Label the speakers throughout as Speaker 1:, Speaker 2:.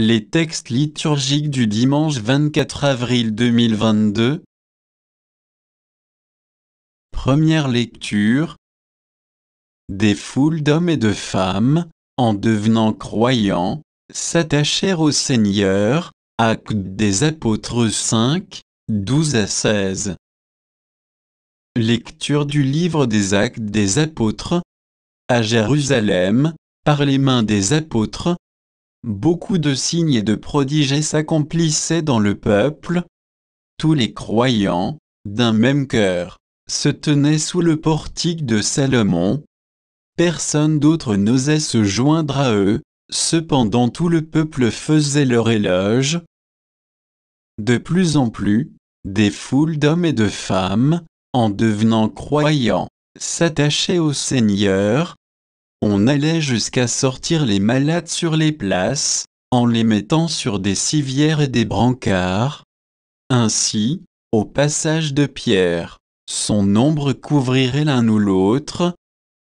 Speaker 1: Les textes liturgiques du dimanche 24 avril 2022. Première lecture. Des foules d'hommes et de femmes, en devenant croyants, s'attachèrent au Seigneur. Actes des Apôtres 5, 12 à 16. Lecture du livre des Actes des Apôtres. À Jérusalem, par les mains des apôtres, beaucoup de signes et de prodiges s'accomplissaient dans le peuple. Tous les croyants, d'un même cœur, se tenaient sous le portique de Salomon. Personne d'autre n'osait se joindre à eux, cependant tout le peuple faisait leur éloge. De plus en plus, des foules d'hommes et de femmes, en devenant croyants, s'attachaient au Seigneur. On allait jusqu'à sortir les malades sur les places, en les mettant sur des civières et des brancards. Ainsi, au passage de Pierre, son ombre couvrirait l'un ou l'autre.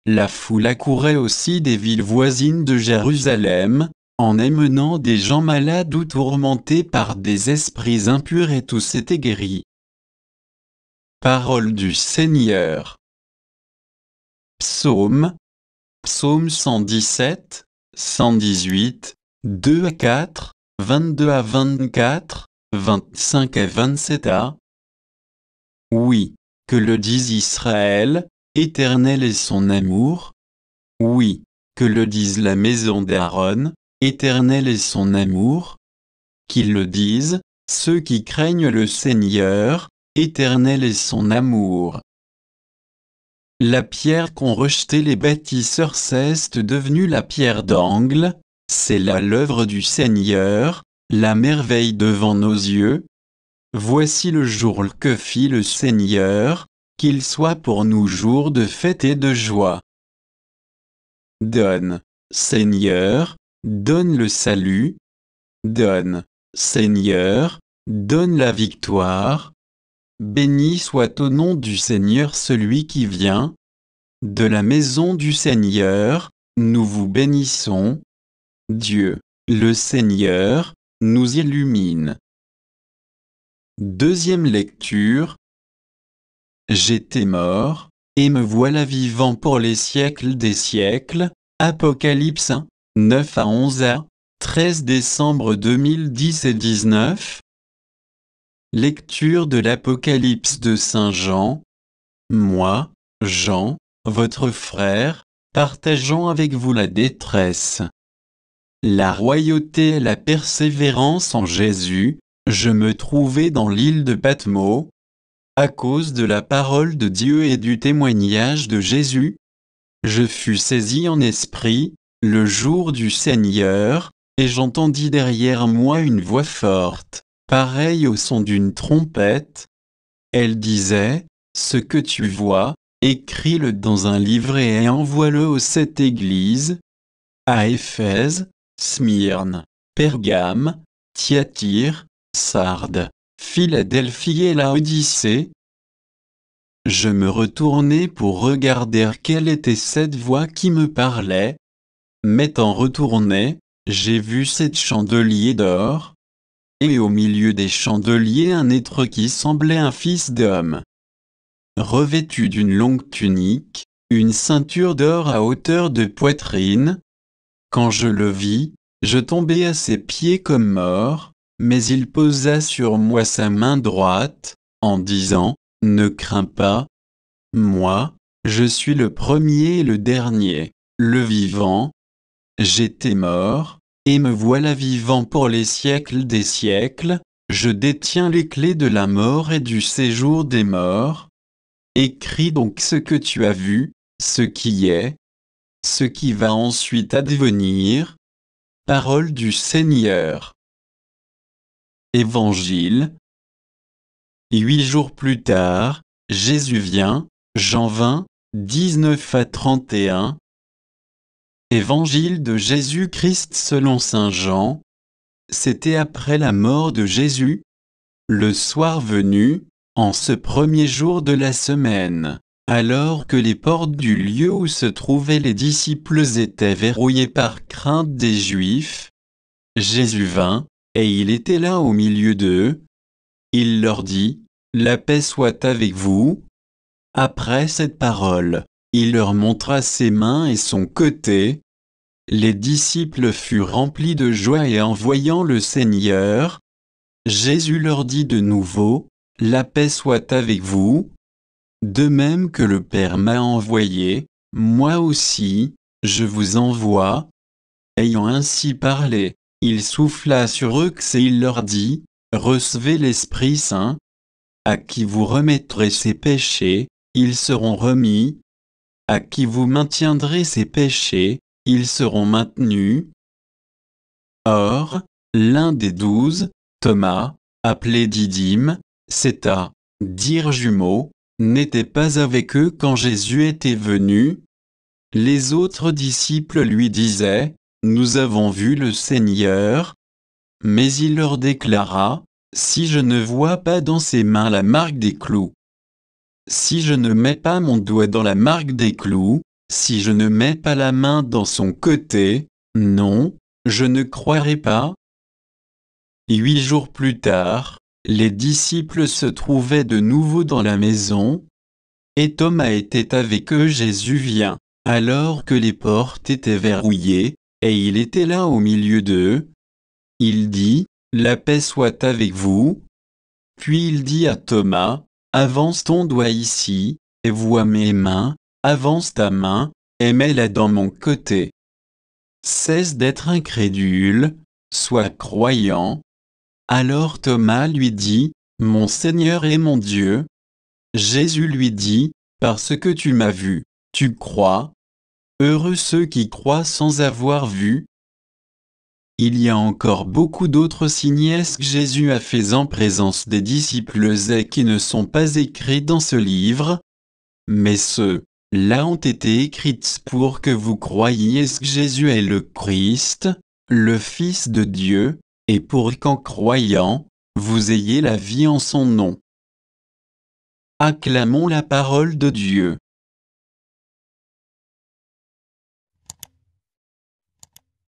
Speaker 1: La foule accourait aussi des villes voisines de Jérusalem, en amenant des gens malades ou tourmentés par des esprits impurs, et tous étaient guéris. Parole du Seigneur. Psaume 117, 118, 2 à 4, 22 à 24, 25 à 27a. Oui, que le dise Israël, Éternel est son amour. Oui, que le dise la maison d'Aaron, Éternel est son amour. Qu'ils le disent, ceux qui craignent le Seigneur, Éternel est son amour. La pierre qu'ont rejetée les bâtisseurs s'est devenue la pierre d'angle. C'est là l'œuvre du Seigneur, la merveille devant nos yeux. Voici le jour que fit le Seigneur, qu'il soit pour nous jour de fête et de joie. Donne, Seigneur, donne le salut. Donne, Seigneur, donne la victoire. Béni soit au nom du Seigneur celui qui vient. De la maison du Seigneur, nous vous bénissons. Dieu, le Seigneur, nous illumine. Deuxième lecture. J'étais mort, et me voilà vivant pour les siècles des siècles. Apocalypse 1, 9 à 11a, 13 décembre 2010 et 19. Lecture de l'Apocalypse de Saint Jean. Moi, Jean, votre frère, partageant avec vous la détresse, la royauté et la persévérance en Jésus, je me trouvais dans l'île de Patmos. À cause de la parole de Dieu et du témoignage de Jésus, je fus saisi en esprit, le jour du Seigneur, et j'entendis derrière moi une voix forte, pareille au son d'une trompette. Elle disait, « Ce que tu vois, écris-le dans un livret et envoie-le aux 7 églises, à Éphèse, Smyrne, Pergame, Thyatire, Sardes, Philadelphie et Laodicée. » Je me retournai pour regarder quelle était cette voix qui me parlait. M'étant retourné, j'ai vu 7 chandeliers d'or, et au milieu des chandeliers un être qui semblait un fils d'homme, revêtu d'une longue tunique, une ceinture d'or à hauteur de poitrine. Quand je le vis, je tombai à ses pieds comme mort, mais il posa sur moi sa main droite, en disant, « Ne crains pas. Moi, je suis le premier et le dernier, le vivant. J'étais mort, et me voilà vivant pour les siècles des siècles. Je détiens les clés de la mort et du séjour des morts. Écris donc ce que tu as vu, ce qui est, ce qui va ensuite advenir. » Parole du Seigneur. Évangile. 8 jours plus tard, Jésus vient. Jean 20, 19 à 31. Évangile de Jésus-Christ selon saint Jean. C'était après la mort de Jésus. Le soir venu, en ce premier jour de la semaine, alors que les portes du lieu où se trouvaient les disciples étaient verrouillées par crainte des Juifs, Jésus vint, et il était là au milieu d'eux. Il leur dit, « La paix soit avec vous. » Après cette parole, il leur montra ses mains et son côté. Les disciples furent remplis de joie et en voyant le Seigneur, Jésus leur dit de nouveau, « La paix soit avec vous. De même que le Père m'a envoyé, moi aussi, je vous envoie. » Ayant ainsi parlé, il souffla sur eux et il leur dit, « Recevez l'Esprit Saint. À qui vous remettrez ses péchés, ils seront remis. À qui vous maintiendrez ses péchés, ils seront maintenus. » Or, l'un des 12, Thomas, appelé Didyme, c'est à dire jumeau, n'était pas avec eux quand Jésus était venu. Les autres disciples lui disaient, « Nous avons vu le Seigneur. » Mais il leur déclara, « Si je ne vois pas dans ses mains la marque des clous, si je ne mets pas mon doigt dans la marque des clous, si je ne mets pas la main dans son côté, non, je ne croirai pas. » 8 jours plus tard, les disciples se trouvaient de nouveau dans la maison, et Thomas était avec eux. Jésus vient, alors que les portes étaient verrouillées, et il était là au milieu d'eux. Il dit, « La paix soit avec vous. » Puis il dit à Thomas, « Avance ton doigt ici, et vois mes mains, avance ta main, et mets-la dans mon côté. Cesse d'être incrédule, sois croyant. » Alors Thomas lui dit, « Mon Seigneur et mon Dieu. » Jésus lui dit, « Parce que tu m'as vu, tu crois. Heureux ceux qui croient sans avoir vu. » Il y a encore beaucoup d'autres signes que Jésus a faits en présence des disciples et qui ne sont pas écrits dans ce livre. Mais ceux-là ont été écrits pour que vous croyiez que Jésus est le Christ, le Fils de Dieu, et pour qu'en croyant, vous ayez la vie en son nom. Acclamons la parole de Dieu.